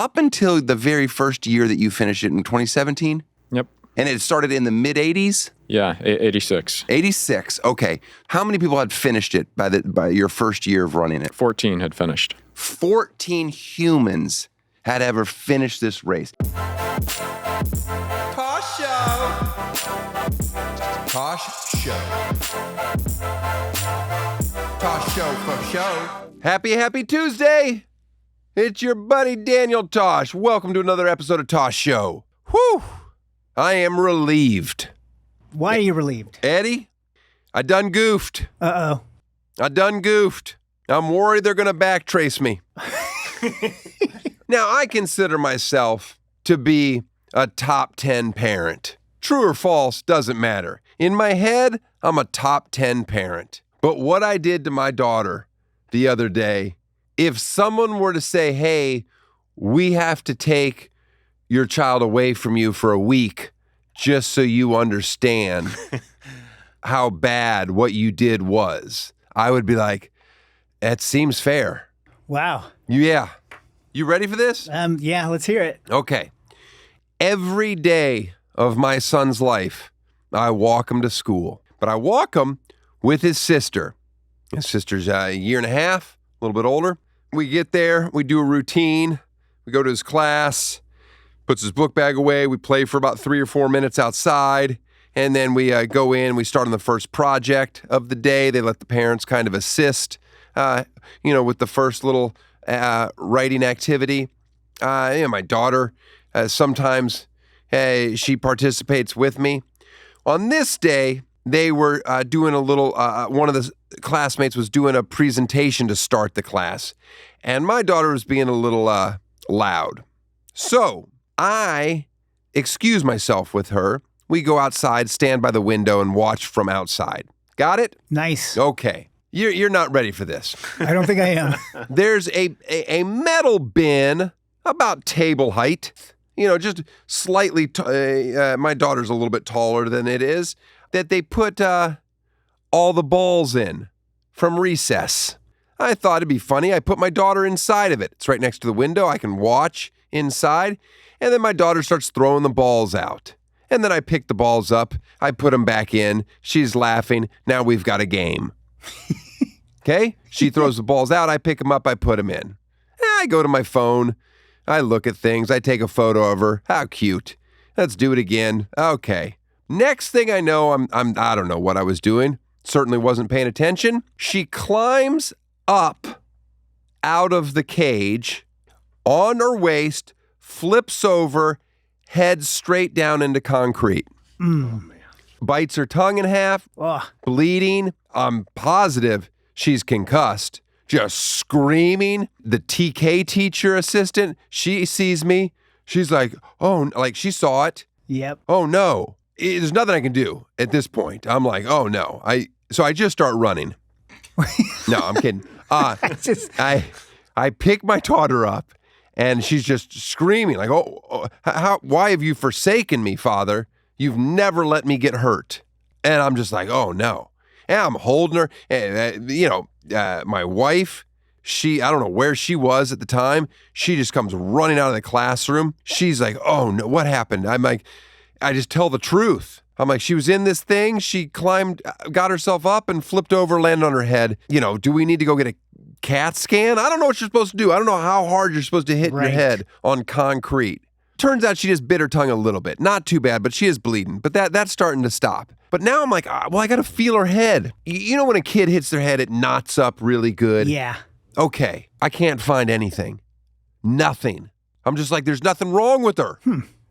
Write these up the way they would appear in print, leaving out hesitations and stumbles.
up until the very first year that you finished it in 2017? Yep. And it started in the mid-'80s? Yeah, 86. 86, okay. How many people had finished it by your first year of running it? 14 had finished. 14 humans had ever finished this race. Tosh Show. Tosh Show. Tosh Show for show. Happy Tuesday. It's your buddy Daniel Tosh. Welcome to another episode of Tosh Show. Whew. I am relieved. Why are you relieved? Eddie, I done goofed. Uh-oh. I done goofed. I'm worried they're going to backtrace me. Now, I consider myself to be a top 10 parent. True or false, doesn't matter. In my head, I'm a top 10 parent. But what I did to my daughter the other day, if someone were to say, hey, we have to take your child away from you for a week just so you understand how bad what you did was, I would be like, that seems fair. Wow. Yeah. You ready for this? Yeah, let's hear it. Okay. Every day of my son's life, I walk him to school. But I walk him with his sister. His sister's a year and a half, a little bit older. We get there, we do a routine, we go to his class, puts his book bag away, we play for about 3 or 4 minutes outside, and then we go in, we start on the first project of the day. They let the parents kind of assist, with the first little writing activity. My daughter, sometimes she participates with me. On this day, they were doing a little, one of the classmates was doing a presentation to start the class, and my daughter was being a little loud. So I excuse myself with her. We go outside, stand by the window, and watch from outside. Got it? Nice. Okay. You're not ready for this. I don't think I am. There's a metal bin about table height, just slightly, my daughter's a little bit taller than it is, that they put all the balls in from recess. I thought it'd be funny. I put my daughter inside of it. It's right next to the window. I can watch inside. And then my daughter starts throwing the balls out. And then I pick the balls up. I put them back in. She's laughing. Now we've got a game. Okay? She throws the balls out. I pick them up. I put them in. I go to my phone. I look at things. I take a photo of her. How cute. Let's do it again. Okay. Next thing I know, I don't know what I was doing. Certainly wasn't paying attention. She climbs up out of the cage on her waist, flips over, heads straight down into concrete. Oh, man. Bites her tongue in half, bleeding. I'm positive she's concussed, just screaming. The TK teacher assistant, she sees me. She's like, oh, like she saw it. Yep. Oh, no. There's nothing I can do at this point. I'm like, oh, no. So I just start running. No, I'm kidding. I pick my daughter up, and she's just screaming like, why have you forsaken me, Father? You've never let me get hurt. And I'm just like, oh, no. And I'm holding her. And, my wife, I don't know where she was at the time. She just comes running out of the classroom. She's like, oh, no, what happened? I'm like, I just tell the truth. I'm like, she was in this thing. She climbed, got herself up and flipped over, landed on her head. Do we need to go get a CAT scan? I don't know what you're supposed to do. I don't know how hard you're supposed to hit your head on concrete. Turns out she just bit her tongue a little bit. Not too bad, but she is bleeding. But that's starting to stop. But now I'm like, I got to feel her head. When a kid hits their head, it knots up really good. Yeah. Okay. I can't find anything. Nothing. I'm just like, there's nothing wrong with her.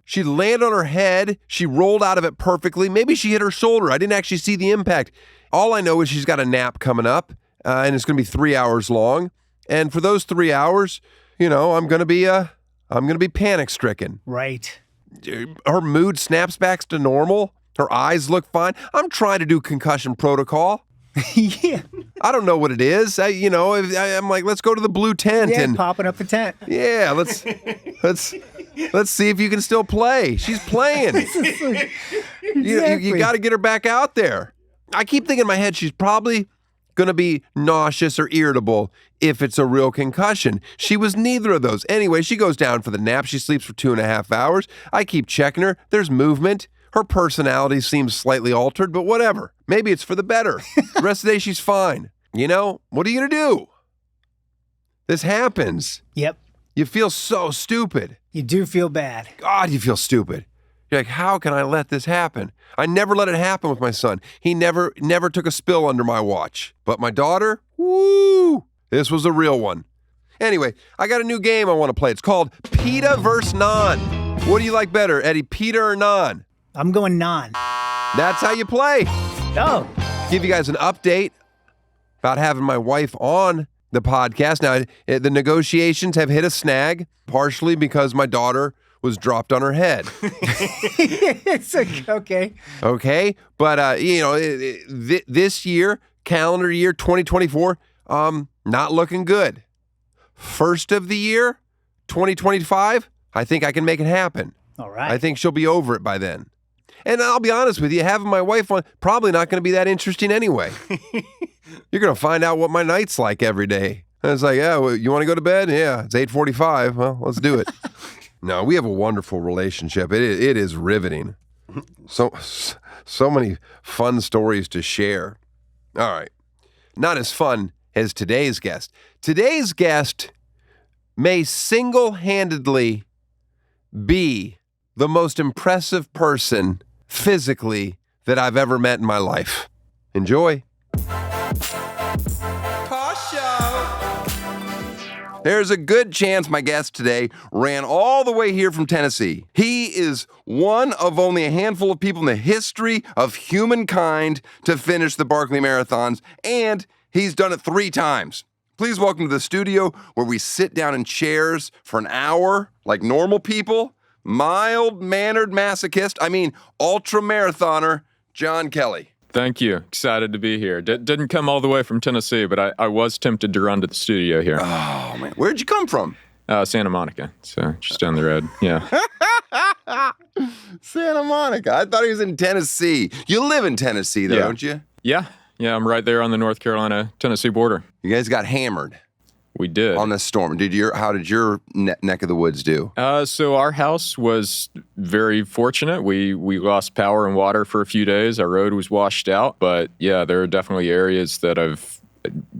She landed on her head. She rolled out of it perfectly. Maybe she hit her shoulder. I didn't actually see the impact. All I know is she's got a nap coming up, and it's going to be 3 hours long. And for those 3 hours, I'm going to be panic-stricken. Right. Her mood snaps back to normal. Her eyes look fine. I'm trying to do concussion protocol. Yeah. I don't know what it is. I'm like, let's go to the blue tent and popping up the tent. Yeah, let's see if you can still play. She's playing. Exactly. You got to get her back out there. I keep thinking in my head she's probably going to be nauseous or irritable if it's a real concussion. She was neither of those. Anyway, she goes down for the nap. She sleeps for 2.5 hours. I keep checking her. There's movement. Her personality seems slightly altered, but whatever. Maybe it's for the better. The rest of the day, she's fine. You know, what are you going to do? This happens. Yep. You feel so stupid. You do feel bad. God, you feel stupid. You're like, how can I let this happen? I never let it happen with my son. He never took a spill under my watch. But my daughter, woo, this was a real one. Anyway, I got a new game I want to play. It's called Pita vs. Non. What do you like better, Eddie, Pita or non? I'm going non. That's how you play. Oh. Give you guys an update about having my wife on the podcast. Now, the negotiations have hit a snag, partially because my daughter was dropped on her head. It's okay. Okay, but this year, calendar year 2024, not looking good. First of the year, 2025, I think I can make it happen. All right. I think she'll be over it by then. And I'll be honest with you, having my wife on, probably not going to be that interesting anyway. You're going to find out what my night's like every day. And it's like, yeah, well, you want to go to bed? Yeah, it's 8:45. Well, let's do it. No, we have a wonderful relationship. It is riveting. So many fun stories to share. All right. Not as fun as today's guest. Today's guest may single-handedly be the most impressive person physically that I've ever met in my life. Enjoy. Tosh Show. There's a good chance my guest today ran all the way here from Tennessee. He is one of only a handful of people in the history of humankind to finish the Barkley Marathons, and he's done it 3 times. Please welcome to the studio where we sit down in chairs for an hour like normal people. Mild-mannered masochist, ultra-marathoner, John Kelly. Thank you. Excited to be here. Didn't come all the way from Tennessee, but I was tempted to run to the studio here. Oh, man. Where'd you come from? Santa Monica, so just down the road. Yeah. Santa Monica. I thought he was in Tennessee. You live in Tennessee, though, don't you? Yeah. I'm right there on the North Carolina-Tennessee border. You guys got hammered. We did. On this storm. How did your neck of the woods do? So our house was very fortunate. We lost power and water for a few days. Our road was washed out. But yeah, there are definitely areas that have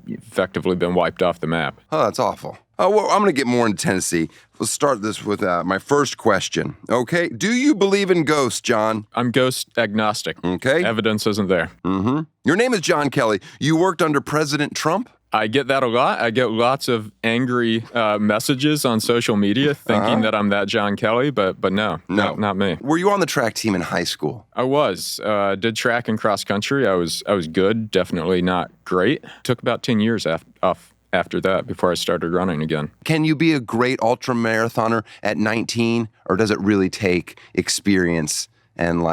effectively been wiped off the map. Oh, that's awful. Well, I'm going to get more into Tennessee. Let's start this with my first question. Okay. Do you believe in ghosts, John? I'm ghost agnostic. Okay. Evidence isn't there. Mm-hmm. Your name is John Kelly. You worked under President Trump? I get that a lot. I get lots of angry messages on social media thinking that I'm that John Kelly, but no, not me. Were you on the track team in high school? I was. Did track and cross country. I was good, definitely not great. Took about 10 years off after that before I started running again. Can you be a great ultra marathoner at 19, or does it really take experience and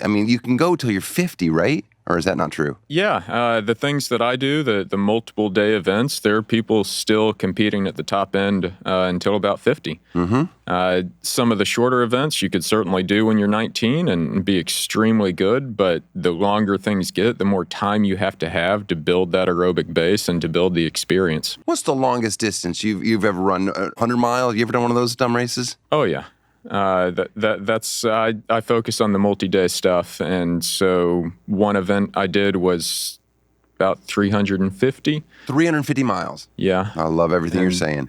you can go till you're 50, right? Or is that not true? Yeah, the things that I do, the multiple day events, there are people still competing at the top end until about 50. Mm-hmm. Some of the shorter events you could certainly do when you're 19 and be extremely good, but the longer things get, the more time you have to build that aerobic base and to build the experience. What's the longest distance you've ever run? 100 miles? You ever done one of those dumb races? Oh, yeah. That's I focus on the multi-day stuff, and so one event I did was about 350. 350 miles. Yeah, I love everything you're saying.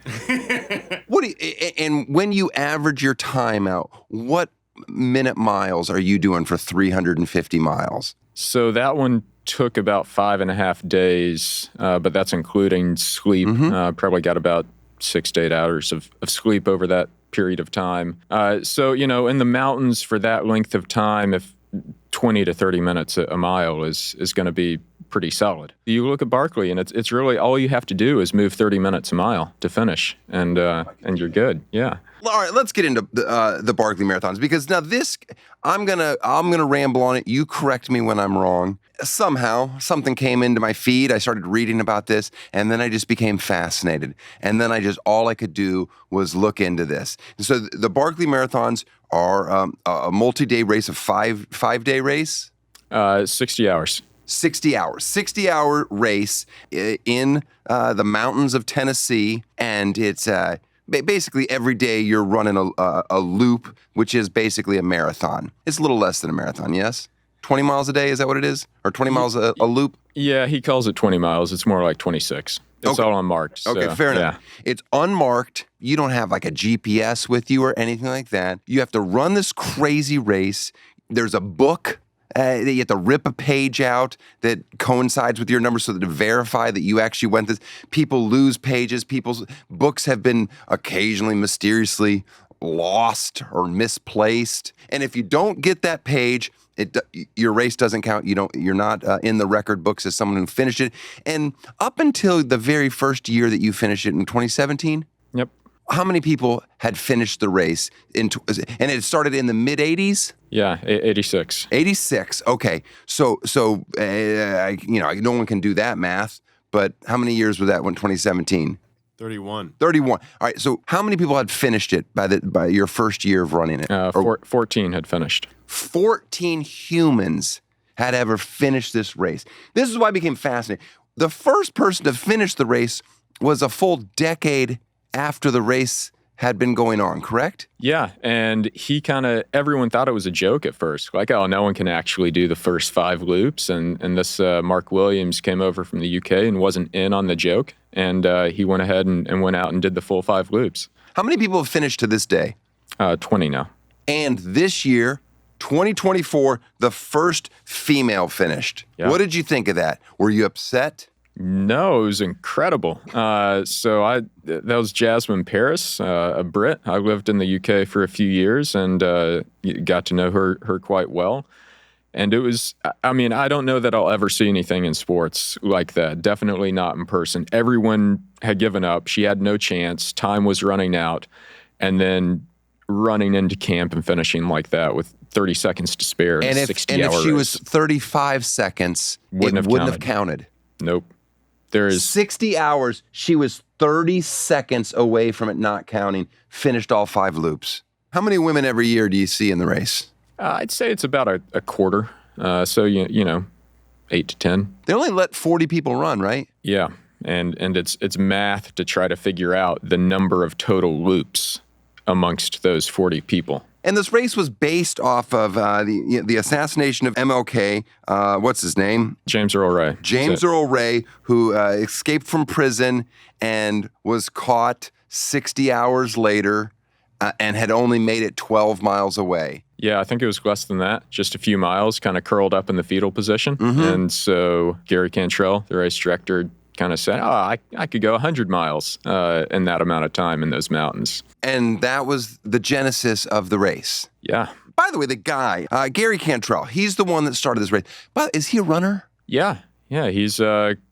And when you average your time out, what minute miles are you doing for 350 miles? So that one took about 5.5 days, but that's including sleep. Mm-hmm. Probably got about 6 to 8 hours of sleep over that period of time. So, in the mountains for that length of time, if 20 to 30 minutes a mile is going to be pretty solid. You look at Barkley, and it's really all you have to do is move 30 minutes a mile to finish, and you're good. Yeah. All right, let's get into the Barkley Marathons, because now this, I'm gonna ramble on it. You correct me when I'm wrong. Somehow, something came into my feed. I started reading about this, and then I just became fascinated. And then all I could do was look into this. So the Barkley Marathons are a multi-day race, a five-day race? 60 hours. 60 hours. 60-hour race in the mountains of Tennessee, and it's basically every day you're running a loop, which is basically a marathon. It's a little less than a marathon, yes? 20 miles a day, is that what it is? Or 20 miles a loop? Yeah, he calls it 20 miles. It's more like 26. It's all unmarked. So, Okay, fair enough. It's unmarked. You don't have like a GPS with you or anything like that. You have to run this crazy race. There's a book that you have to rip a page out that coincides with your number so that to verify that you actually went this. People lose pages. People's books have been occasionally mysteriously lost or misplaced. And if you don't get that page, your race doesn't count. You're not in the record books as someone who finished it. And up until the very first year that you finished it in 2017, Yep. how many people had finished the race? And it started in the mid 80s. Yeah, 86. 86. Okay, so no one can do that math. But how many years was that when 2017? 31. 31. All right. So how many people had finished it by your first year of running it? 14 had finished. 14 humans had ever finished this race. This is why I became fascinated. The first person to finish the race was a full decade after the race had been going on, correct? Yeah, and everyone thought it was a joke at first. Like, oh, no one can actually do the first 5 loops. And this Mark Williams came over from the UK and wasn't in on the joke. And he went ahead and went out and did the full 5 loops. How many people have finished to this day? 20 now. And this year, 2024, the first female finished. Yeah. What did you think of that? Were you upset? No, it was incredible. That was Jasmine Paris, a Brit. I lived in the UK for a few years and got to know her quite well. And it was, I don't know that I'll ever see anything in sports like that. Definitely not in person. Everyone had given up. She had no chance. Time was running out. And then running into camp and finishing like that with 30 seconds to spare in a 60-hour if she race. was 35 seconds, it wouldn't have counted. Nope. There is 60 hours. She was 30 seconds away from it not counting. Finished all 5 loops. How many women every year do you see in the race? I'd say it's about a quarter. So 8 to 10. They only let 40 people run, right? Yeah, and it's math to try to figure out the number of total loops amongst those 40 people. And this race was based off of the assassination of MLK. What's his name? James Earl Ray. James Earl Ray, who escaped from prison and was caught 60 hours later and had only made it 12 miles away. Yeah, I think it was less than that, just a few miles, kind of curled up in the fetal position. Mm-hmm. And so Gary Cantrell, the race director, kind of said, I could go 100 miles in that amount of time in those mountains. And that was the genesis of the race. Yeah. By the way, the guy, Gary Cantrell, he's the one that started this race. But is he a runner? Yeah. He's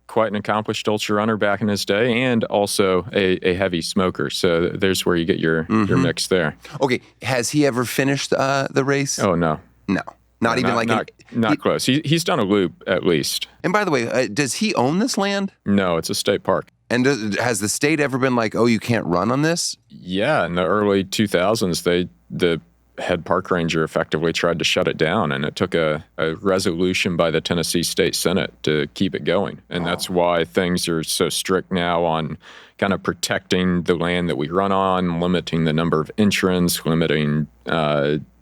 quite an accomplished ultra runner back in his day and also a heavy smoker. So there's where you get your mix there. Okay. Has he ever finished the race? Oh, no. No. Not close. He's done a loop at least. And by the way, does he own this land? No, it's a state park. And has the state ever been like, oh, you can't run on this? Yeah, in the early 2000s, the head park ranger effectively tried to shut it down, and it took a resolution by the Tennessee State Senate to keep it going. And that's why things are so strict now on kind of protecting the land that we run on, limiting the number of entrants, limiting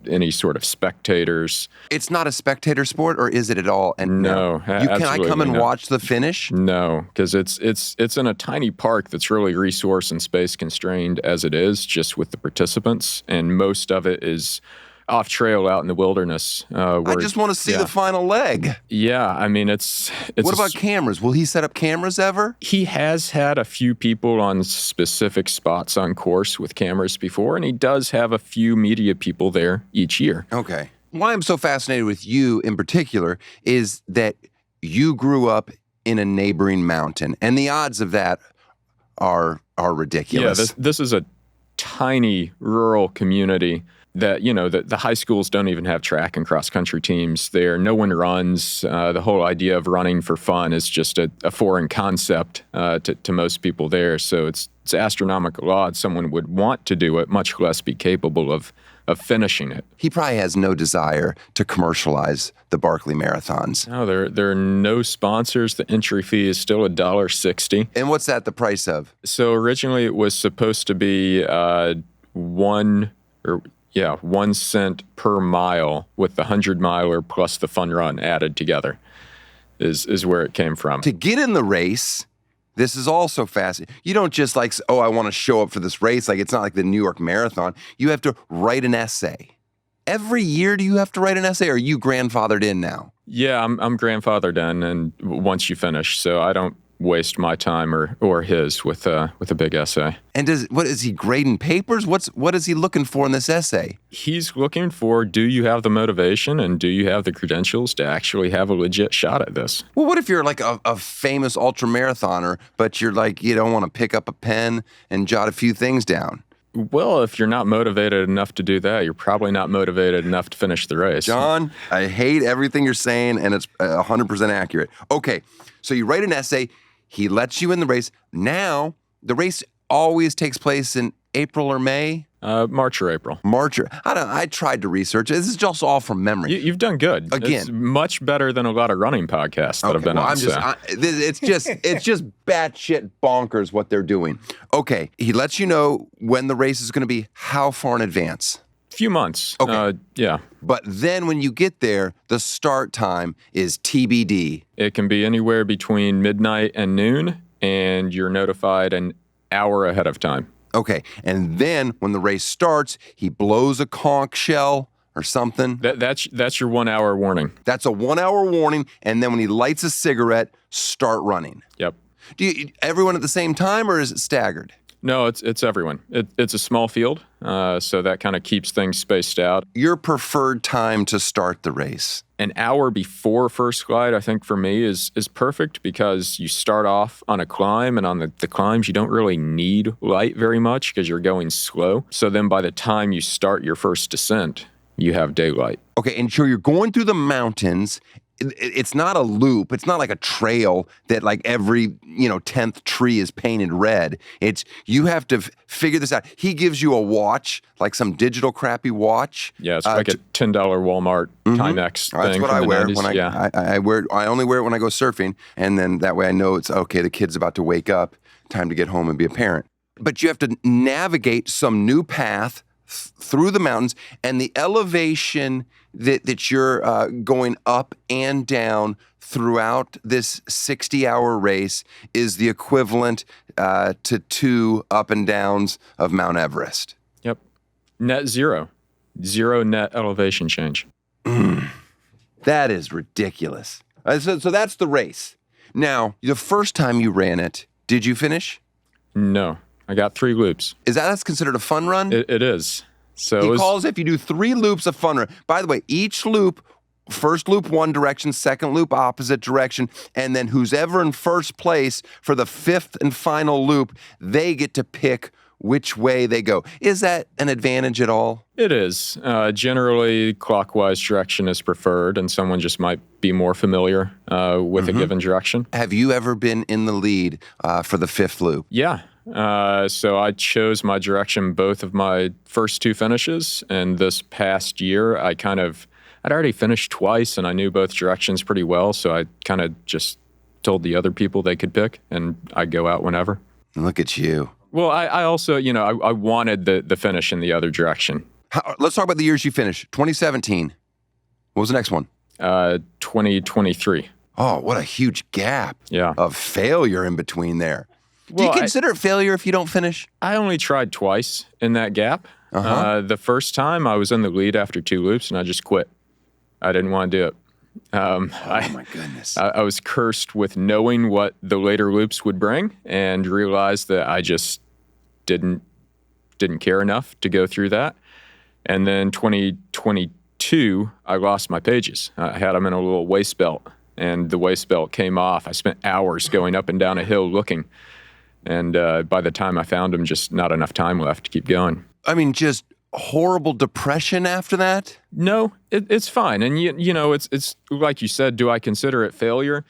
any sort of spectators. It's not a spectator sport, or is it at all? And no, can I come and watch the finish? No, because it's in a tiny park that's really resource and space constrained as it is, just with the participants, and most of it is off trail out in the wilderness. I just want to see the final leg. Yeah, I mean it's. What about cameras? Will he set up cameras ever? He has had a few people on specific spots on course with cameras before, and he does have a few media people there each year. Okay. Why I'm so fascinated with you in particular is that you grew up in a neighboring mountain, and the odds of that are ridiculous. Yeah, this is a tiny rural community that, the high schools don't even have track and cross country teams there. No one runs. The whole idea of running for fun is just a foreign concept to most people there. So it's astronomical odds someone would want to do it, much less be capable of finishing it. He probably has no desire to commercialize the Barkley Marathons. No, there are no sponsors. The entry fee is still $1.60. And what's that the price of? So originally it was supposed to be 1 cent per mile, with the 100-miler plus the fun run added together is where it came from. To get in the race, this is also fascinating. You don't just I want to show up for this race. It's not like the New York Marathon. You have to write an essay. Every year do you have to write an essay, or are you grandfathered in now? Yeah, I'm grandfathered in, and once you finish, so I don't waste my time or his with a big essay. And what is he grading papers? What is he looking for in this essay? He's looking for, do you have the motivation and do you have the credentials to actually have a legit shot at this? Well, what if you're a famous ultramarathoner, but you're you don't want to pick up a pen and jot a few things down? Well, if you're not motivated enough to do that, you're probably not motivated enough to finish the race. John, I hate everything you're saying, and it's 100% accurate. Okay, so you write an essay. He lets you in the race. Now, the race always takes place in April or May? March or April. I tried to research it. This is just all from memory. You've done good. Again. It's much better than a lot of running podcasts that have been on. It's just batshit bonkers what they're doing. Okay, he lets you know when the race is going to be. How far in advance? Few months. Okay. Yeah. But then when you get there, the start time is TBD. It can be anywhere between midnight and noon, and you're notified an hour ahead of time. Okay, and then when the race starts, he blows a conch shell or something. That's your 1 hour warning. That's a 1 hour warning, and then when he lights a cigarette, start running. Yep. Do you everyone at the same time, or is it staggered? No, it's everyone. It's a small field, so that kind of keeps things spaced out. Your preferred time to start the race? An hour before first glide, I think for me is perfect, because you start off on a climb, and on the climbs you don't really need light very much because you're going slow. So then by the time you start your first descent, you have daylight. Okay, and so you're going through the mountains. It's not a loop. It's not like a trail that every 10th tree is painted red. You have to figure this out. He gives you a watch, some digital crappy watch. Yeah, it's a $10 Walmart Timex thing. That's what I wear 90s. when I only wear it when I go surfing, and then that way I know it's okay. The kid's about to wake up, time to get home and be a parent. But you have to navigate some new path through the mountains, and the elevation that you're going up and down throughout this 60-hour race is the equivalent to 2 up and downs of Mount Everest. Yep. Net zero net elevation change. That is ridiculous. So that's the race. Now, the first time you ran it, did you finish? No. I got 3 loops. That's considered a fun run? It is. So he calls if you do 3 loops a fun run. By the way, each loop, first loop one direction, second loop opposite direction, and then who's ever in first place for the 5th and final loop, they get to pick which way they go. Is that an advantage at all? It is. Generally, clockwise direction is preferred, and someone just might be more familiar with a given direction. Have you ever been in the lead for the 5th loop? Yeah. So I chose my direction both of my first 2 finishes, and this past year I'd already finished twice, and I knew both directions pretty well, so I kind of just told the other people they could pick, and I'd go out whenever. Look at you. Well, I also, I wanted the finish in the other direction. Let's talk about the years you finished. 2017. What was the next one? 2023. Oh, what a huge gap of failure in between there. Do you consider it failure if you don't finish? I only tried twice in that gap. The first time I was in the lead after 2 loops, and I just quit. I didn't want to do it. Oh my goodness. I was cursed with knowing what the later loops would bring, and realized that I just didn't care enough to go through that. And then 2022, I lost my pages. I had them in a little waist belt, and the waist belt came off. I spent hours going up and down a hill looking. And by the time I found them, just not enough time left to keep going. I mean, just horrible depression after that? No, it's fine. And, it's like you said, do I consider it failure?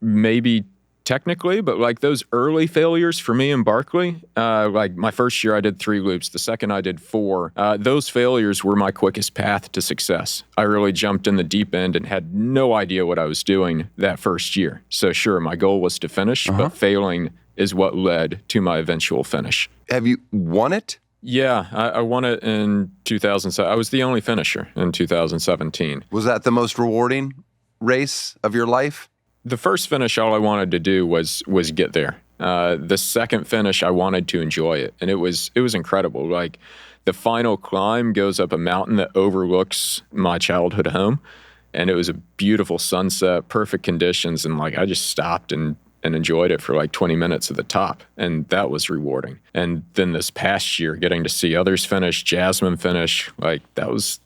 Maybe technically, but like those early failures for me in Barkley, like my first year I did 3 loops, the second I did 4. Those failures were my quickest path to success. I really jumped in the deep end and had no idea what I was doing that first year. So sure, my goal was to finish, but failing is what led to my eventual finish. Have you won it? Yeah, I won it in 2007. I was the only finisher in 2017. Was that the most rewarding race of your life? The first finish, all I wanted to do was get there. The second finish, I wanted to enjoy it, and it was incredible. Like the final climb goes up a mountain that overlooks my childhood home, and it was a beautiful sunset, perfect conditions, and like I just stopped and enjoyed it for like 20 minutes at the top, and that was rewarding. And then this past year, getting to see others finish, Jasmine finish, like that was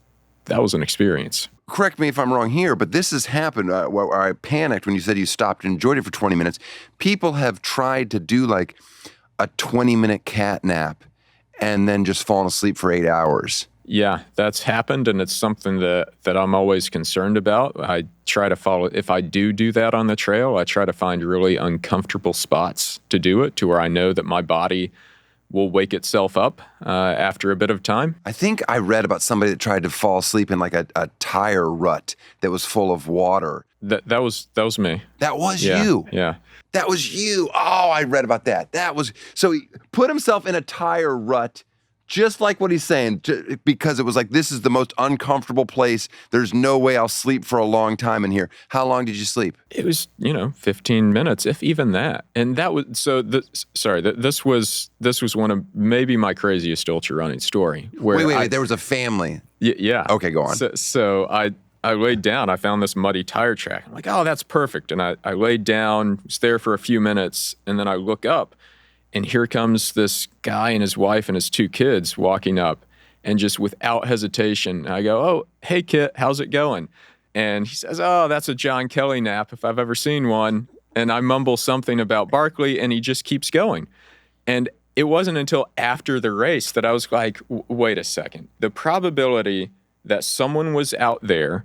an experience. Correct me if I'm wrong here, but this has happened where I panicked when you said you stopped and enjoyed it for 20 minutes. People have tried to do like a 20-minute cat nap and then just fallen asleep for 8 hours. Yeah, that's happened, and it's something that I'm always concerned about. I try to follow, if I do that on the trail, I try to find really uncomfortable spots to do it, to where I know that my body will wake itself up after a bit of time. I think I read about somebody that tried to fall asleep in like a tire rut that was full of water. That was me. That was Yeah, you. Yeah. That was you. Oh, I read about that. So he put himself in a tire rut, just like what he's saying, because it was like, this is the most uncomfortable place. There's no way I'll sleep for a long time in here. How long did you sleep? It was, 15 minutes, if even that. And that was, this was one of maybe my craziest ultra running story. Where Wait, there was a family. Yeah. Okay, go on. So I laid down, I found this muddy tire track. I'm like, oh, that's perfect. And I laid down, was there for a few minutes, and then I look up, and here comes this guy and his wife and his 2 kids walking up, and just without hesitation, I go, oh, hey, Kit, how's it going? And he says, oh, that's a John Kelly nap if I've ever seen one. And I mumble something about Barkley, and he just keeps going. And it wasn't until after the race that I was like, wait a second. The probability that someone was out there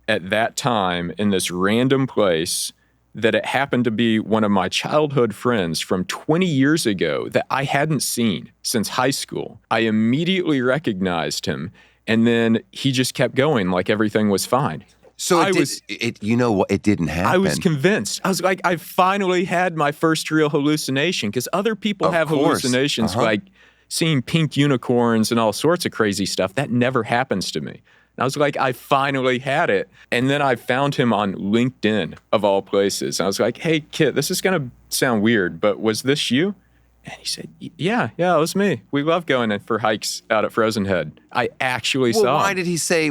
at that time in this random place, that it happened to be one of my childhood friends from 20 years ago that I hadn't seen since high school. I immediately recognized him, and then he just kept going like everything was fine. So it didn't happen. I was convinced. I was like, I finally had my first real hallucination, because other people have hallucinations like seeing pink unicorns and all sorts of crazy stuff. That never happens to me. And I was like, I finally had it. And then I found him on LinkedIn, of all places. I was like, hey, Kit, this is going to sound weird, but was this you? And he said, yeah, it was me. We love going in for hikes out at Frozen Head. I actually saw why him. did he say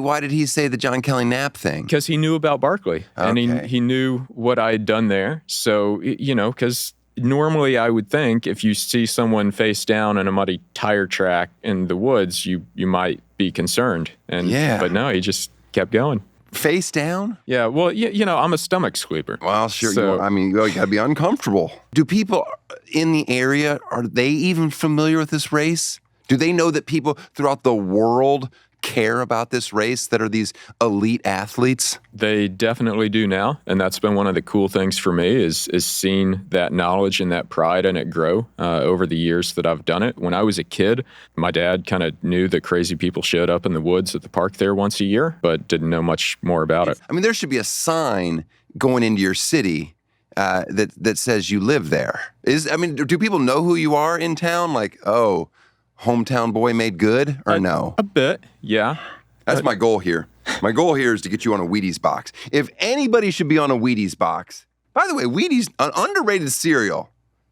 the John Kelly nap thing? Because he knew about Barkley. Okay. And he knew what I had done there. So, because normally I would think if you see someone face down in a muddy tire track in the woods, you might be concerned. But no, he just kept going. Face down? Yeah, well, I'm a stomach sleeper. Well, sure. So, you got to be uncomfortable. Do people in the area, are they even familiar with this race? Do they know that people throughout the world care about this race that are these elite athletes? They definitely do now, and that's been one of the cool things for me is seeing that knowledge and that pride in it grow over the years that I've done it. When I was a kid, my dad kind of knew that crazy people showed up in the woods at the park there once a year, but didn't know much more about it. I mean, there should be a sign going into your city that says you live there. Do people know who you are in town? Like, oh, hometown boy made good, or no? A bit, yeah. That's my goal here. My goal here is to get you on a Wheaties box. If anybody should be on a Wheaties box, by the way, Wheaties, an underrated cereal.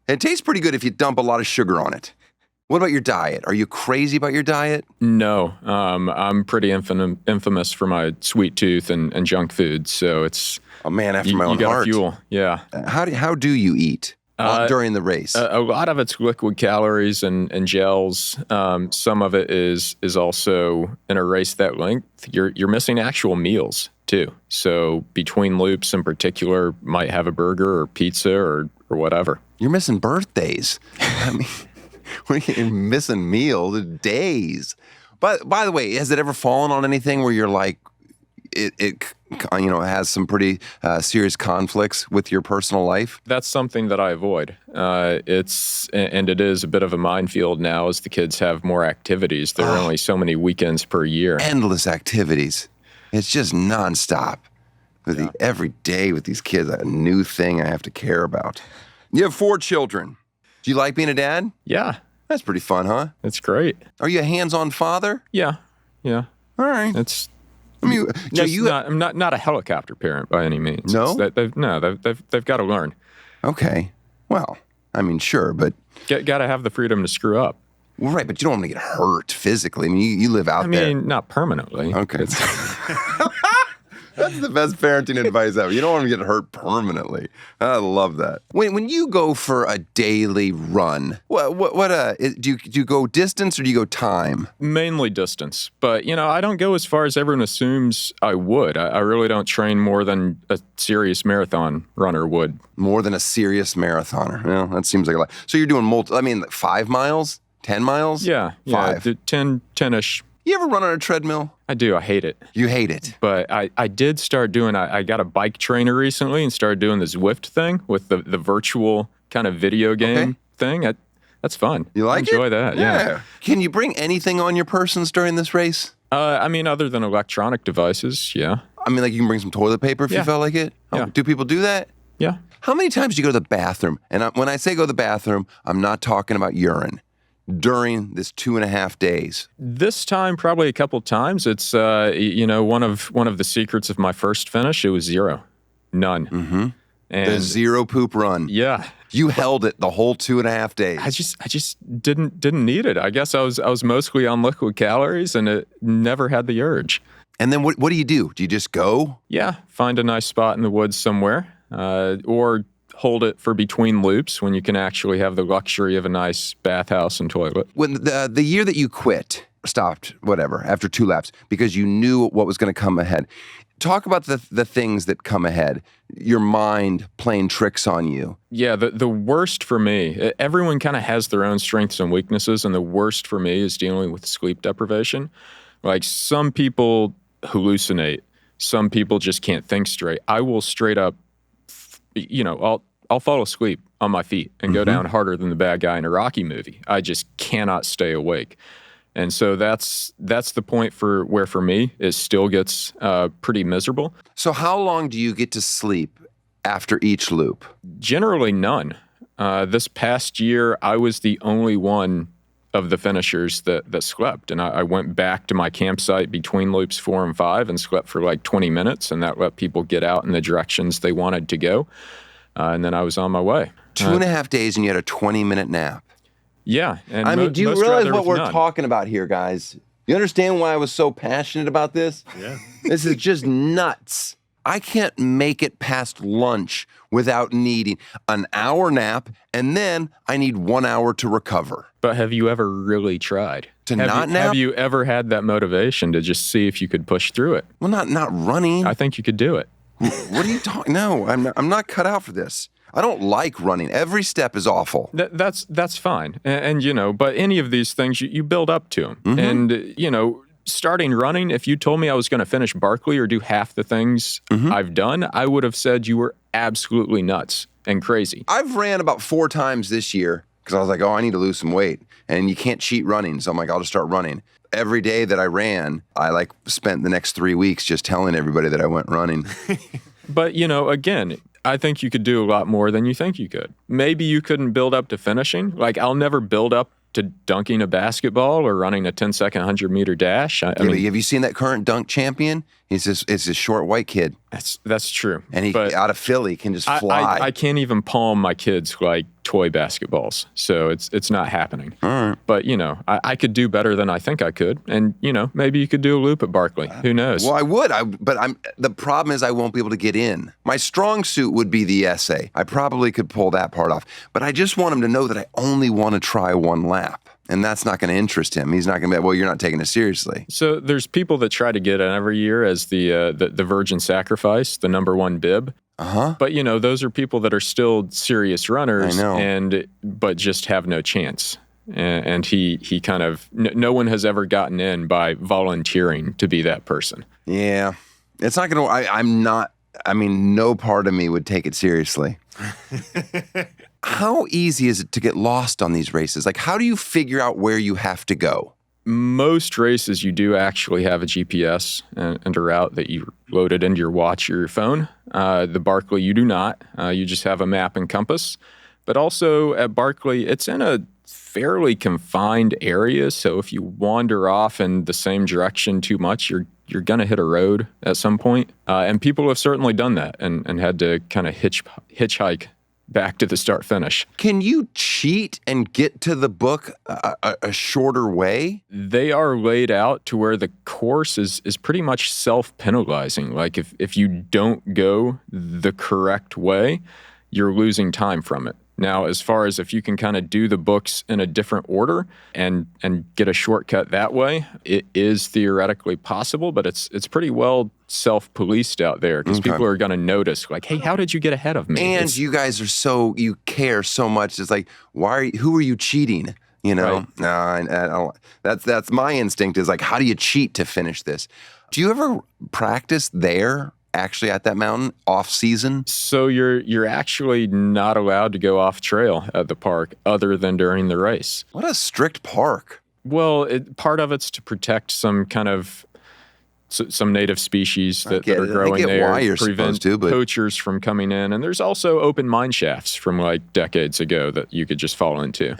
It tastes pretty good if you dump a lot of sugar on it. What about your diet? Are you crazy about your diet? No, I'm pretty infamous for my sweet tooth and junk food. So it's a man after my own heart. Fuel, yeah. How do you eat? During the race? A lot of it's liquid calories and gels. Some of it is also in a race that length. You're missing actual meals too. So between loops in particular, might have a burger or pizza or whatever. You're missing birthdays. You're missing meals, days. But by the way, has it ever fallen on anything where you're like, it has some pretty serious conflicts with your personal life? That's something that I avoid. It is a bit of a minefield now as the kids have more activities. There are only so many weekends per year. Endless activities. It's just nonstop. Every day with these kids, a new thing I have to care about. You have 4 children. Do you like being a dad? Yeah. That's pretty fun, huh? It's great. Are you a hands-on father? Yeah. All right. I'm not a helicopter parent by any means. No? They've got to learn. Okay. Well, I mean, sure, but... Got to have the freedom to screw up. Well, right, but you don't want to get hurt physically. I mean, you live out there. Not permanently. Okay. That's the best parenting advice ever. You don't want to get hurt permanently. I love that. When you go for a daily run, do you go distance or do you go time? Mainly distance, but I don't go as far as everyone assumes I would. I really don't train more than a serious marathon runner would. More than a serious marathoner. Well, that seems like a lot. So you're doing 5 miles, 10 miles? Yeah, 5. 10-ish. You ever run on a treadmill? I do. I hate it. You hate it. But I did start doing, I got a bike trainer recently and started doing the Zwift thing with the virtual kind of video game thing. That's fun. You like it? Enjoy that, yeah. Can you bring anything on your persons during this race? Other than electronic devices, yeah. Like you can bring some toilet paper if you felt like it? Yeah. Do people do that? Yeah. How many times do you go to the bathroom? And when I say go to the bathroom, I'm not talking about urine. During this 2.5 days? This time, probably a couple times. It's one of the secrets of my first finish. It was 0, none. Mm-hmm. And the 0 poop run. Yeah, you held it the whole 2.5 days. I just didn't need it. I guess I was mostly on liquid calories, and it never had the urge. And then what do you do? Do you just go? Yeah, find a nice spot in the woods somewhere, or hold it for between loops when you can actually have the luxury of a nice bathhouse and toilet. When the year that you stopped, whatever, after 2 laps, because you knew what was going to come ahead. Talk about the things that come ahead, your mind playing tricks on you. Yeah, the worst for me, everyone kind of has their own strengths and weaknesses, and the worst for me is dealing with sleep deprivation. Like, some people hallucinate. Some people just can't think straight. I will straight up, I'll fall asleep on my feet and go down harder than the bad guy in a Rocky movie. I just cannot stay awake. And so that's the point where for me it still gets pretty miserable. So how long do you get to sleep after each loop? Generally none. This past year, I was the only one of the finishers that slept. And I went back to my campsite between loops 4 and 5 and slept for like 20 minutes, and that let people get out in the directions they wanted to go. And then I was on my way. 2.5 days and you had a 20-minute nap. Yeah. And do you realize what we're talking about here, guys? You understand why I was so passionate about this? Yeah. This is just nuts. I can't make it past lunch without needing an hour nap, and then I need 1 hour to recover. But have you ever really tried? Nap? Have you ever had that motivation to just see if you could push through it? Well, not running. I think you could do it. What are you talking? No, I'm not cut out for this. I don't like running. Every step is awful. That's fine. And but any of these things, you build up to them. And, starting running, if you told me I was going to finish Barkley or do half the things I've done, I would have said you were absolutely nuts and crazy. I've ran about 4 times this year because I was like, I need to lose some weight. And you can't cheat running. So I'm like, I'll just start running. Every day that I ran, I spent the next 3 weeks just telling everybody that I went running. But, again, I think you could do a lot more than you think you could. Maybe you couldn't build up to finishing. Like, I'll never build up to dunking a basketball or running a 10-second 100-meter dash. I mean, have you seen that current dunk champion? It's this short white kid. That's true. And he out of Philly can just fly. I can't even palm my kids like toy basketballs, so it's not happening. All right. But I could do better than I think I could, and maybe you could do a loop at Barkley. Who knows? Well, I would. The problem is I won't be able to get in. My strong suit would be the essay. I probably could pull that part off, but I just want him to know that I only want to try 1 lap. And that's not going to interest him. He's not going to be, well, you're not taking it seriously. So there's people that try to get in every year as the virgin sacrifice, the number 1 bib. Uh-huh. But, those are people that are still serious runners. I know. But just have no chance. and he kind of no one has ever gotten in by volunteering to be that person. Yeah. It's not going to, I'm not, I mean, no part of me would take it seriously. How easy is it to get lost on these races? Like, how do you figure out where you have to go? Most races, you do actually have a GPS and a route that you loaded into your watch or your phone. The Barkley, you do not. You just have a map and compass. But also at Barkley, it's in a fairly confined area. So if you wander off in the same direction too much, you're going to hit a road at some point. And people have certainly done that and had to kind of hitchhike back to the start finish. Can you cheat and get to the book a shorter way? They are laid out to where the course is pretty much self-penalizing. Like if you don't go the correct way, you're losing time from it. Now, as far as if you can kind of do the books in a different order and get a shortcut that way, it is theoretically possible, but it's pretty well self-policed out there because people are going to notice, like, hey, how did you get ahead of me? And you guys are you care so much. It's like, who are you cheating? You know, Right. I don't, that's my instinct is like, how do you cheat to finish this? Do you ever practice there? Actually at that mountain off season? So you're actually not allowed to go off trail at the park other than during the race. What a strict park. Well, part of it's to protect some kind of some native species that are growing I get there, why you're prevent supposed to, but poachers from coming in. And there's also open mine shafts from like decades ago that you could just fall into.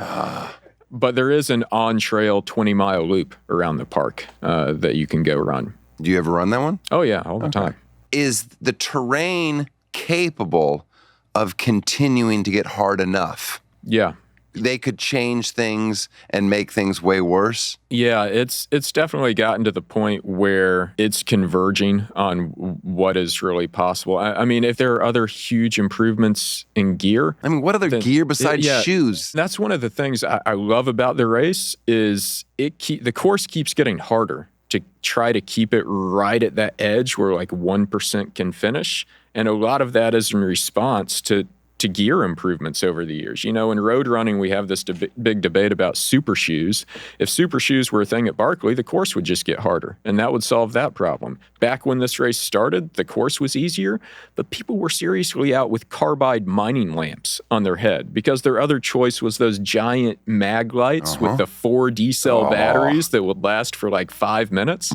But there is an on-trail 20-mile loop around the park that you can go run. do you ever run that one? Oh, yeah, all the time. Is the terrain capable of continuing to get hard enough? Yeah. They could change things and make things way worse? Yeah, it's definitely gotten to the point where it's converging on what is really possible. I mean, if there are other huge improvements in gear. I mean, what other gear besides yeah, shoes? That's one of the things I love about the race is the course keeps getting harder to try to keep it right at that edge where like 1% can finish. And a lot of that is in response to gear improvements over the years. You know, in road running, we have this big debate about super shoes. If super shoes were a thing at Barkley, the course would just get harder, and that would solve that problem. Back when this race started, the course was easier, but people were seriously out with carbide mining lamps on their head because their other choice was those giant mag lights with the 4 D-cell batteries that would last for like 5 minutes.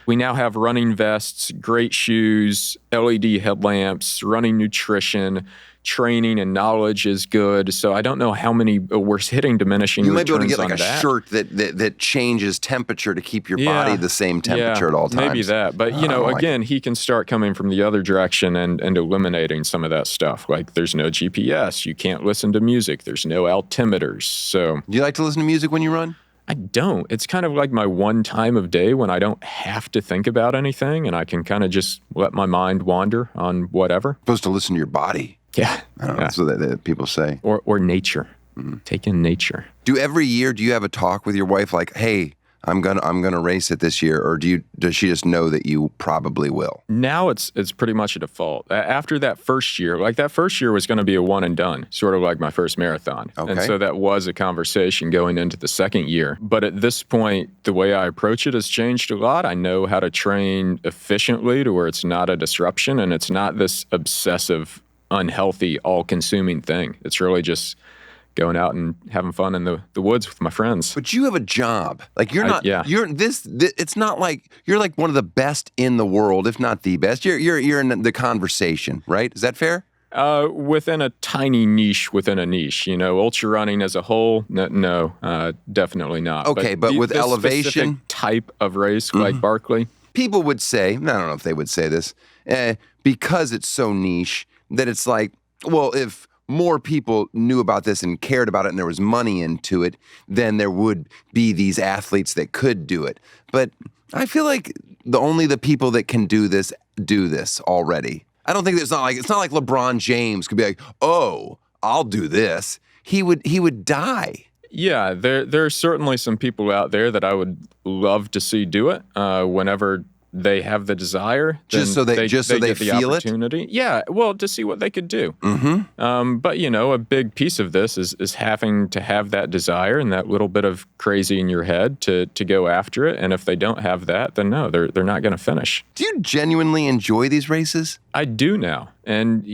We now have running vests, great shoes, LED headlamps, running nutrition, training and knowledge is good. So I don't know how many we're hitting diminishing You returns might be able to get like a that. shirt that changes temperature to keep your body the same temperature at all times. Maybe that. But, you know, again, he can start coming from the other direction and eliminating some of that stuff. Like there's no GPS. You can't listen to music. There's no altimeters. So Do you like to listen to music when you run? I don't. It's kind of like my one time of day when I don't have to think about anything and I can kind of just let my mind wander on whatever. Supposed to listen to your body. Yeah. I don't know. That's what that people say. Or nature. Take in nature. Every year, do you have a talk with your wife like, hey, I'm gonna race it this year, or does she just know that you probably will? Now it's pretty much a default. After that first year, like that first year was going to be a one and done, sort of like my first marathon. Okay. And so that was a conversation going into the second year. But at this point, the way I approach it has changed a lot. I know how to train efficiently to where it's not a disruption and it's not this obsessive, unhealthy, all-consuming thing. It's really just going out and having fun in the woods with my friends. But you have a job. Like you're not. It's not like you're like one of the best in the world, if not the best. You're in the conversation, right? Is that fair? Within a tiny niche within a niche, you know, ultra running as a whole, no, definitely not. Okay, but with this elevation specific type of race like Barkley, people would say, I don't know if they would say this, because it's so niche that it's like, well, if more people knew about this and cared about it and there was money into it, then there would be these athletes that could do it. But I feel like only the people that can do this already. I don't think it's not like LeBron James could be like, oh, I'll do this. He would die. Yeah, there are certainly some people out there that I would love to see do it whenever they have the desire, then Just so they get the feel it? opportunity. Yeah, well, to see what they could do. But a big piece of this is having to have that desire and that little bit of crazy in your head to go after it. And if they don't have that, then no, they're not going to finish. Do you genuinely enjoy these races? I do now. And,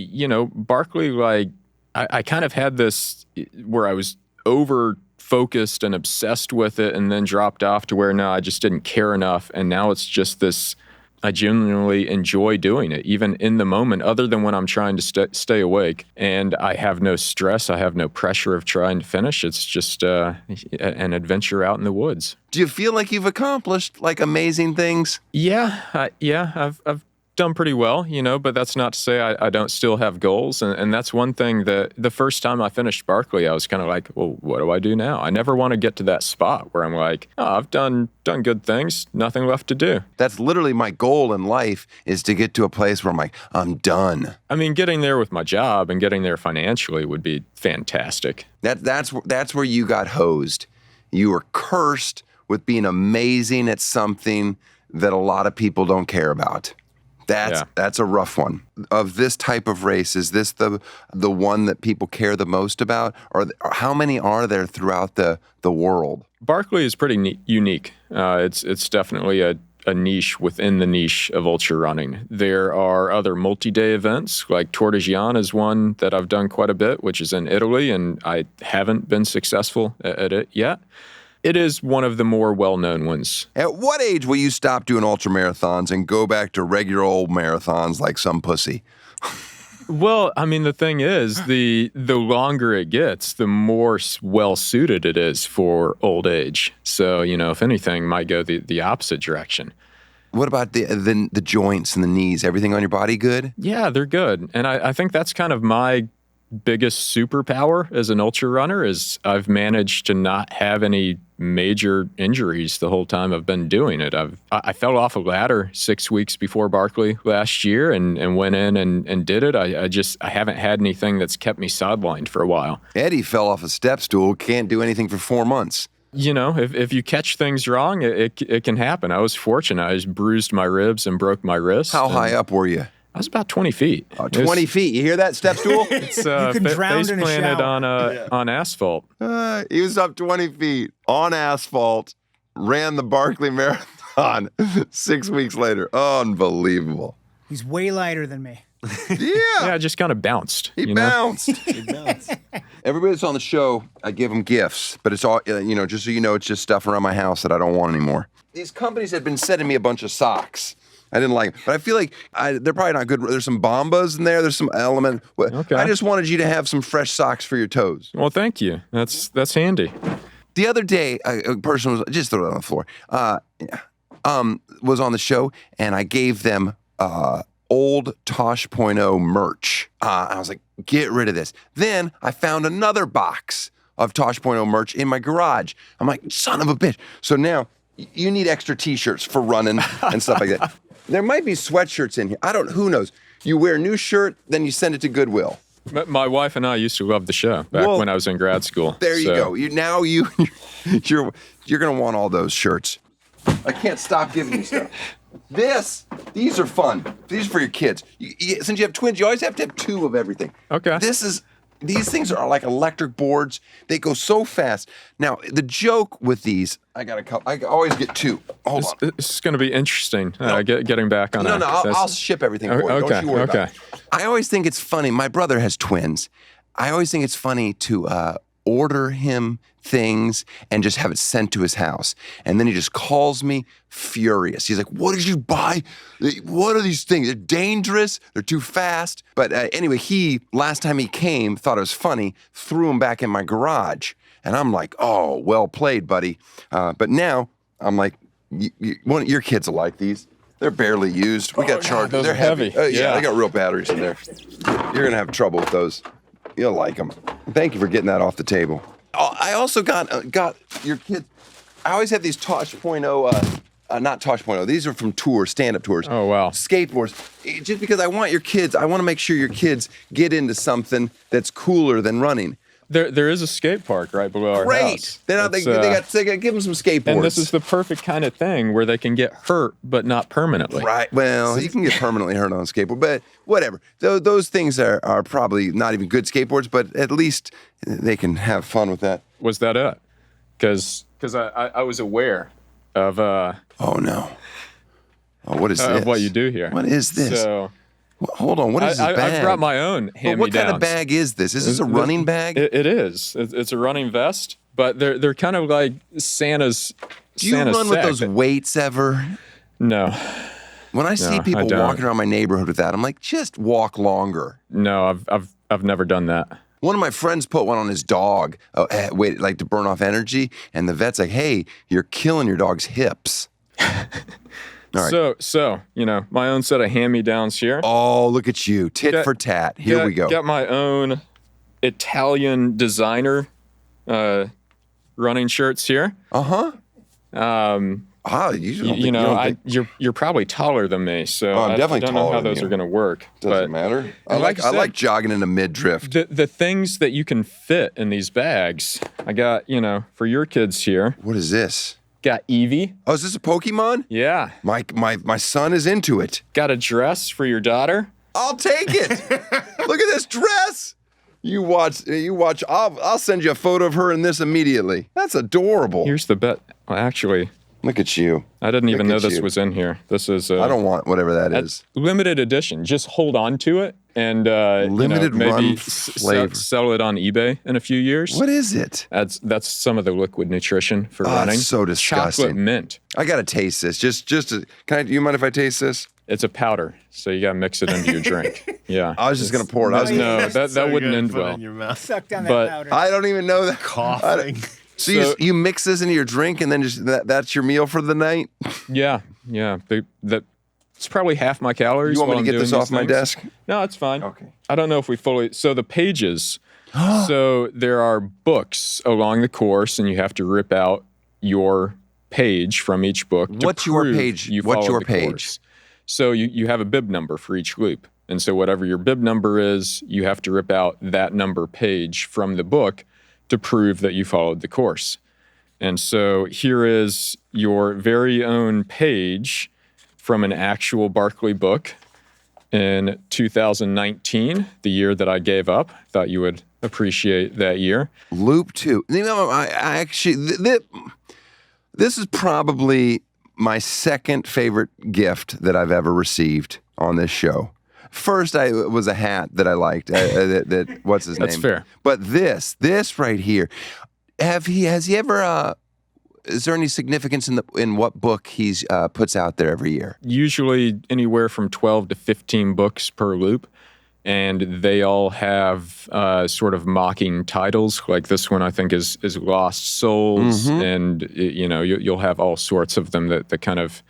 Barkley, I kind of had this where I was over focused and obsessed with it and then dropped off to where now I just didn't care enough. And now it's just this, I genuinely enjoy doing it, even in the moment, other than when I'm trying to stay awake. And I have no stress. I have no pressure of trying to finish. It's just an adventure out in the woods. Do you feel like you've accomplished amazing things? Yeah. I've done pretty well, but that's not to say I don't still have goals. And that's one thing that the first time I finished Barkley, I was kind of like, well, what do I do now? I never want to get to that spot where I'm like, oh, I've done good things, nothing left to do. That's literally my goal in life, is to get to a place where I'm like, I'm done. I mean, getting there with my job and getting there financially would be fantastic. That's where you got hosed. You were cursed with being amazing at something that a lot of people don't care about. That's a rough one. Of this type of race, is this the one that people care the most about? Or how many are there throughout the world? Barkley is pretty unique. It's definitely a niche within the niche of ultra running. There are other multi-day events, like Tour de Gian is one that I've done quite a bit, which is in Italy, and I haven't been successful at it yet. It is one of the more well-known ones. At what age will you stop doing ultra marathons and go back to regular old marathons like some pussy? Well, I mean, the thing is, the longer it gets, the more well-suited it is for old age. So, if anything, might go the opposite direction. What about the joints and the knees? Everything on your body good? Yeah, they're good. And I think that's kind of my biggest superpower as an ultra runner, is I've managed to not have any major injuries the whole time I've been doing it. I fell off a ladder 6 weeks before Barkley last year and went in and did it. I haven't had anything that's kept me sidelined for a while. Eddie fell off a step stool, can't do anything for 4 months. If you catch things wrong, it can happen. I was fortunate. I just bruised my ribs and broke my wrist. How high up were you? I was about 20 feet. 20 feet. You hear that, step stool? It's You can drown face in a planted shower. on asphalt. He was up 20 feet on asphalt, ran the Barkley Marathon 6 weeks later. Unbelievable. He's way lighter than me. Yeah. Yeah, I just kind of bounced. He bounced. Everybody that's on the show, I give them gifts, but it's all, just so you know, it's just stuff around my house that I don't want anymore. These companies had been sending me a bunch of socks. I didn't like them, but I feel like they're probably not good. There's some Bombas in there. There's some Element. Okay. I just wanted you to have some fresh socks for your toes. Well, thank you. That's handy. The other day, a person was, just throw it on the floor, was on the show, and I gave them old Tosh.0 merch. I was like, get rid of this. Then I found another box of Tosh.0 merch in my garage. I'm like, son of a bitch. So now you need extra T-shirts for running and stuff like that. There might be sweatshirts in here. who knows? You wear a new shirt, then you send it to Goodwill. My wife and I used to love the show back when I was in grad school. There you go. You're gonna want all those shirts. I can't stop giving you stuff. These are fun. These are for your kids. Since you have twins, you always have to have 2 of everything. Okay. These things are like electric boards. They go so fast. Now, the joke with these, I got a couple. I always get 2. Hold on. This is going to be interesting. Getting back on that. No, I'll ship everything for you. Okay, Don't you worry about okay. it. I always think it's funny. My brother has twins. I always think it's funny to order him things and just have it sent to his house. And then he just calls me furious. He's like, what did you buy? What are these things? They're dangerous. They're too fast. But anyway, last time he came, thought it was funny, threw them back in my garage. And I'm like, oh, well played, buddy. But now I'm like, your kids will like these. They're barely used. We got charged. those They're are heavy. Yeah, they got real batteries in there. You're going to have trouble with those. You'll like them. Thank you for getting that off the table. I also got your kids. I always have these Tosh.0, not Tosh.0. These are from tours, stand-up tours. Oh, wow. Skateboards. Just because I want to make sure your kids get into something that's cooler than running. There is a skate park right below our Great. house. They're not. They got give them some skateboards. And this is the perfect kind of thing where they can get hurt, but not permanently. Right. Well, you can get permanently hurt on a skateboard, but whatever. Those things are probably not even good skateboards, but at least they can have fun with that. Was that it? Because I was aware of Oh no. Oh, what is this? of what you do here. What is this? So Hold on. What is this bag? I brought my own But hand-me-downs. what kind of bag is this? Is this a running bag? It is. It's a running vest, but they're kind of like Santa's. Do you run with those weights ever? No. When I see No, people I don't. walking around my neighborhood with that, I'm like, just walk longer. No, I've never done that. One of my friends put one on his dog, wait, like to burn off energy, and the vet's like, "Hey, you're killing your dog's hips." All right. So my own set of hand-me-downs here. Oh, look at you, tit for tat. Here we go. Got my own Italian designer running shirts here. You're probably taller than me, so I'm I definitely don't know taller how than those you. are going to work. Doesn't but matter. I and like I said, jogging in a mid-drift. the things that you can fit in these bags. I got for your kids here. What is this? Got Eevee. Oh, is this a Pokemon? Yeah. My son is into it. Got a dress for your daughter. I'll take it. Look at this dress. You watch. I'll send you a photo of her in this immediately. That's adorable. Here's the bet. Well, actually, Look at you. I didn't even know Look at this you. was in here. This is I don't want whatever that is. limited edition. Just hold on to it and Limited maybe run flavor. sell it on eBay in a few years. What is it? That's some of the liquid nutrition for running. It's so disgusting. Chocolate mint. I gotta taste this. Do you mind if I taste this? It's a powder, so you gotta mix it into your drink. Yeah. I was just gonna pour it. I was No, that So wouldn't good, end put it well. in your mouth. Suck down But that powder. I don't even know that. Coughing. So So- you mix this into your drink and then just that's your meal for the night? Yeah. It's probably half my calories. You want me while to I'm get this doing off these my things. desk? No, it's fine. Okay. I don't know if we fully. So the pages. So there are books along the course, and you have to rip out your page from each book. to What's your prove page? you What's followed your the page? course. So you have a bib number for each loop. And so whatever your bib number is, you have to rip out that number page from the book to prove that you followed the course. And so here is your very own page from an actual Barkley book in 2019, the year that I gave up. Thought you would appreciate that year. Loop 2. I actually, this is probably my second favorite gift that I've ever received on this show. First, it was a hat that I liked. That what's his name? That's fair. But this right here, has he ever? Is there any significance in what book he's puts out there every year? Usually anywhere from 12 to 15 books per loop. And they all have sort of mocking titles. Like this one, I think, is Lost Souls. And, you'll have all sorts of them that kind of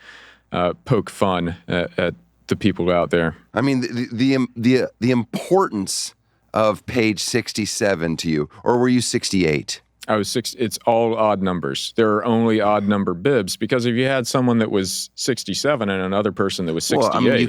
poke fun at the people out there. I mean, the importance of page 67 to you, or were you 68? I was 6. It's all odd numbers. There are only odd number bibs because if you had someone that was 67 and another person that was 68, Well, I mean, you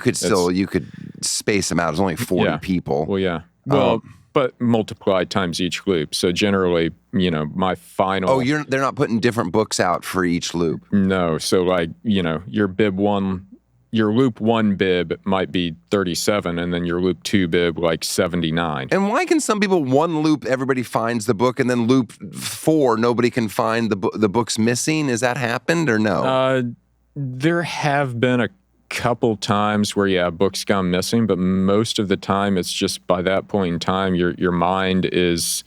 could space them out. It's only 40 people. Well, yeah. Well, but multiply times each loop. So generally, my final. Oh, they're not putting different books out for each loop. No. So like, your bib one. Your loop 1 bib might be 37, and then your loop 2 bib like 79. And why can some people one loop everybody finds the book, and then loop 4 nobody can find the book's missing? Has that happened or no? There have been a couple times where books gone missing, but most of the time it's just by that point in time your mind is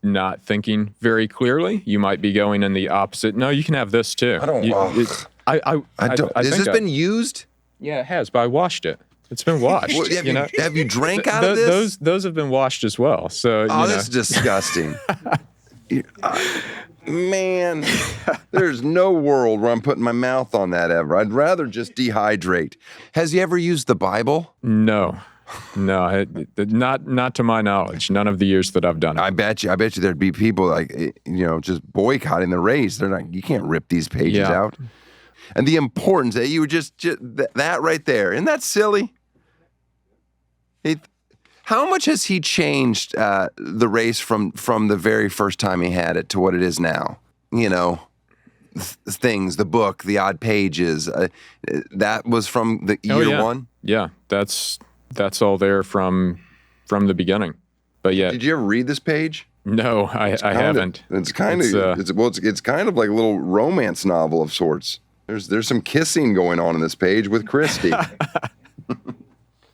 not thinking very clearly. You might be going in the opposite. No, you can have this too. I don't. I don't. Has this been used? Yeah, it has, but I washed it. It's been washed. Well, have you drank out of this? Those have been washed as well. So That's disgusting. Man, there's no world where I'm putting my mouth on that ever. I'd rather just dehydrate. Has he ever used the Bible? No, not to my knowledge. None of the years that I've done it. I bet you there'd be people like just boycotting the race. They're not. You can't rip these pages out. And the importance that you just that right there, isn't that silly? How much has he changed the race from the very first time he had it to what it is now? You know, things, the book, the odd pages. That was from the year one? Yeah, that's all there from the beginning. But yeah. Did you ever read this page? No, I haven't. It's kind of it's kind of like a little romance novel of sorts. There's some kissing going on in this page with Christy.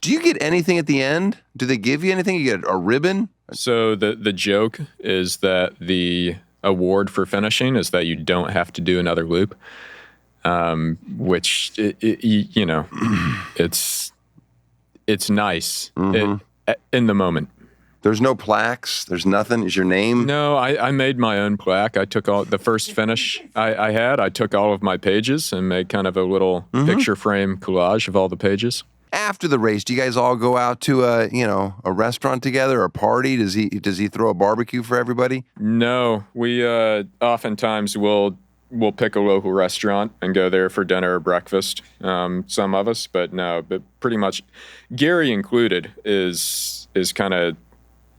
Do you get anything at the end? Do they give you anything? You get a ribbon? So the joke is that the award for finishing is that you don't have to do another loop, which you know, it's nice in the moment. There's no plaques. There's nothing. Is your name? No, I made my own plaque. I took all the first finish I had. I took all of my pages and made kind of a little picture frame collage of all the pages. After the race, do you guys all go out to a restaurant together or a party? Does he throw a barbecue for everybody? No, we oftentimes will pick a local restaurant and go there for dinner or breakfast. Some of us, but no, but pretty much Gary included is kind of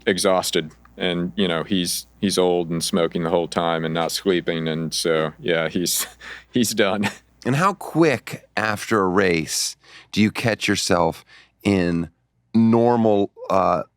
exhausted, and you know he's old and smoking the whole time and not sleeping, and so yeah, he's done. And how quick after a race do you catch yourself in normal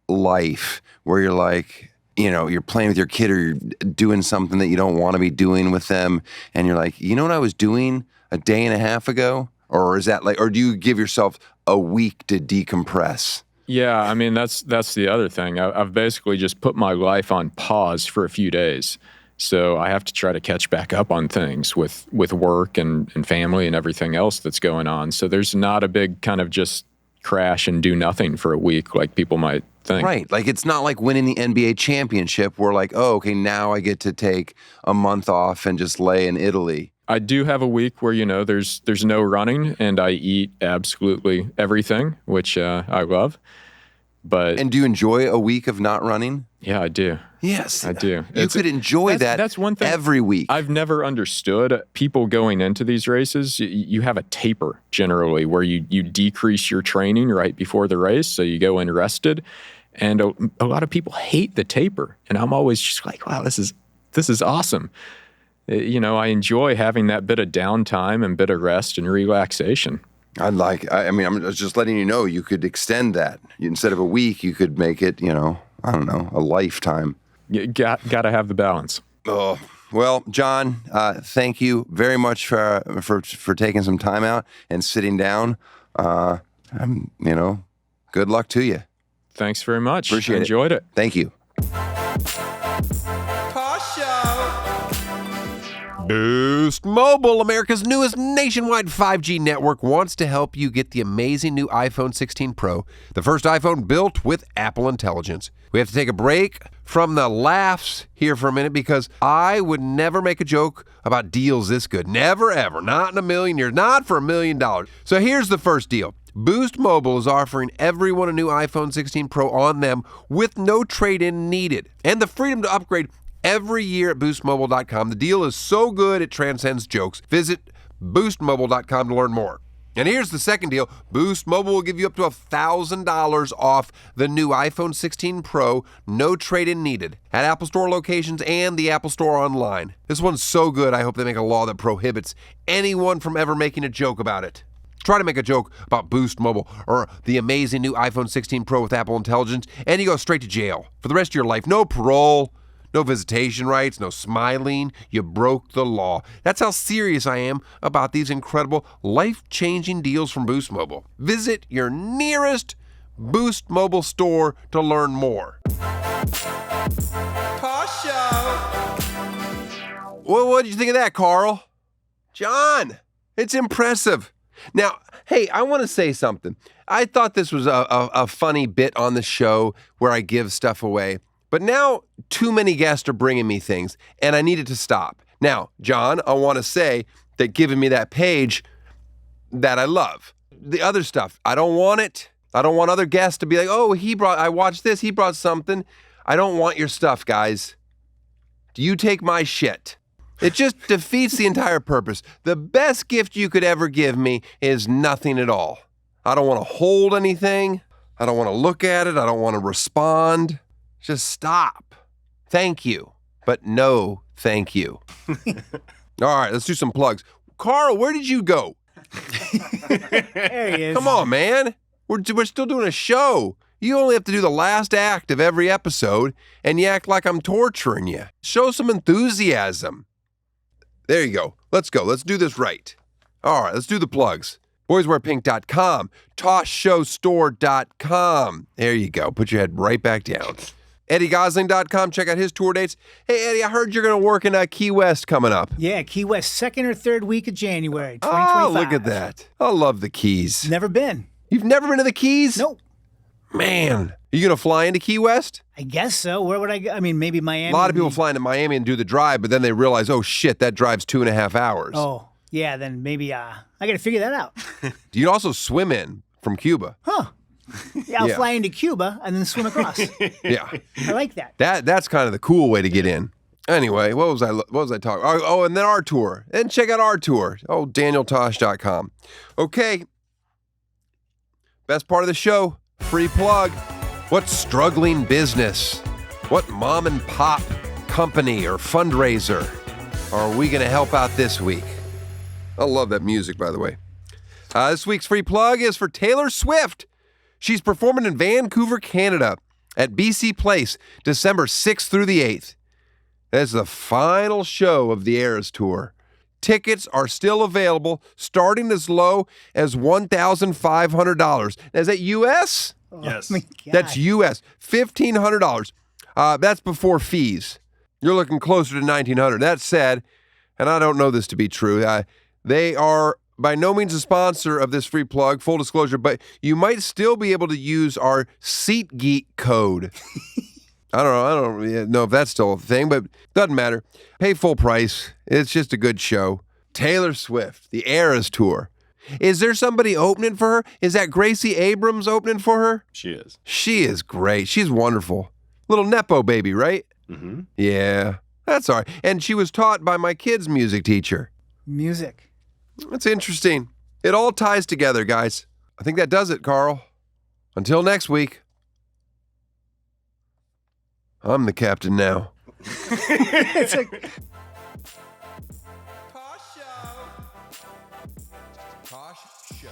life where you're like, you know, you're playing with your kid or you're doing something that you don't want to be doing with them, and you're like, you know what I was doing a day and a half ago? Or is that like, or do you give yourself a week to decompress? Yeah, I mean, that's the other thing. I've basically just put my life on pause for a few days. So I have to try to catch back up on things with work and family and everything else that's going on. So there's not a big kind of just crash and do nothing for a week like people might think. Right. Like it's not like winning the NBA championship where like, oh, okay, now I get to take a month off and just lay in Italy. I do have a week where, you know, there's no running and I eat absolutely everything, which I love. And do you enjoy a week of not running? Yeah, I do. Yes. I do. You could enjoy that. That's one thing every week. I've never understood people going into these races. You have a taper generally where you decrease your training right before the race. So you go in rested. And a lot of people hate the taper. And I'm always just like, wow, this is awesome. You know, I enjoy having that bit of downtime and bit of rest and relaxation. I mean, I'm just letting you know you could extend that. Instead of a week, you could make it, you know, I don't know, a lifetime. You got to have the balance. Oh, well, John, thank you very much for taking some time out and sitting down. You know, good luck to you. Thanks very much. Appreciate it. Enjoyed it. Thank you. Tosh Show. Boost Mobile, America's newest nationwide 5G network, wants to help you get the amazing new iPhone 16 Pro, the first iPhone built with Apple Intelligence. We have to take a break from the laughs here for a minute because I would never make a joke about deals this good. Never, ever. Not in a million years. Not for $1 million. So here's the first deal. Boost Mobile is offering everyone a new iPhone 16 Pro on them with no trade-in needed and the freedom to upgrade every year at boostmobile.com. The deal is so good it transcends jokes. Visit boostmobile.com to learn more. And here's the second deal. Boost Mobile will give you up to $1,000 off the new iPhone 16 Pro, no trade-in needed, at Apple Store locations and the Apple Store online. This one's so good, I hope they make a law that prohibits anyone from ever making a joke about it. Try to make a joke about Boost Mobile or the amazing new iPhone 16 Pro with Apple Intelligence, and you go straight to jail for the rest of your life. No parole. No visitation rights, no smiling. You broke the law. That's how serious I am about these incredible, life-changing deals from Boost Mobile. Visit your nearest Boost Mobile store to learn more. Tosh Show. Well, what did you think of that, Carl? John, it's impressive. Now, hey, I want to say something. I thought this was a funny bit on the show where I give stuff away. But now too many guests are bringing me things, and I needed to stop. Now, John, I want to say that giving me that page that I love. The other stuff, I don't want it. I don't want other guests to be like, oh, I watched this, he brought something. I don't want your stuff, guys. You take my shit. It just defeats the entire purpose. The best gift you could ever give me is nothing at all. I don't want to hold anything. I don't want to look at it. I don't want to respond. Just stop. Thank you. But no, thank you. All right, let's do some plugs. Carl, where did you go? There he is. Come on, man. We're still doing a show. You only have to do the last act of every episode, and you act like I'm torturing you. Show some enthusiasm. There you go. Let's go. Let's do this right. All right, let's do the plugs. boyswearpink.com, toshshowstore.com. There you go. Put your head right back down. EddieGossling.com. Check out his tour dates. Hey, Eddie, I heard you're going to work in Key West coming up. Yeah, Key West, 2nd or 3rd week of January, 2025. Oh, look at that. I love the Keys. Never been. You've never been to the Keys? Nope. Man, are you going to fly into Key West? I guess so. Where would I go? I mean, maybe Miami. A lot of people fly into Miami and do the drive, but then they realize, oh, shit, that drive's 2.5 hours. Oh, yeah, then maybe I got to figure that out. Do you also swim in from Cuba? Huh. Yeah, I'll Yeah. fly into Cuba and then swim across. Yeah. I like that. That's kind of the cool way to get in. Anyway, what was I talking? Oh, and then our tour. And check out our tour. Oh, DanielTosh.com. Okay. Best part of the show, free plug. What struggling business, what mom and pop company or fundraiser are we going to help out this week? I love that music, by the way. This week's free plug is for Taylor Swift. She's performing in Vancouver, Canada at BC Place, December 6th through the 8th. That's the final show of the Eras Tour. Tickets are still available, starting as low as $1,500. Is that U.S.? Yes. Oh my God. That's U.S. $1,500. That's before fees. You're looking closer to $1,900. That said, and I don't know this to be true, they are by no means a sponsor of this free plug, full disclosure, but you might still be able to use our SeatGeek code. I don't know if that's still a thing, but doesn't matter. Pay full price. It's just a good show. Taylor Swift, the Eras Tour. Is there somebody opening for her? Is that Gracie Abrams opening for her? She is. She is great. She's wonderful. Little Nepo baby, right? Mm-hmm. Yeah, that's all right. And she was taught by my kid's music teacher. Music. That's interesting. It all ties together, guys. I think that does it, Carl. Until next week. I'm the captain now. It's like, Tosh Show. Tosh Show.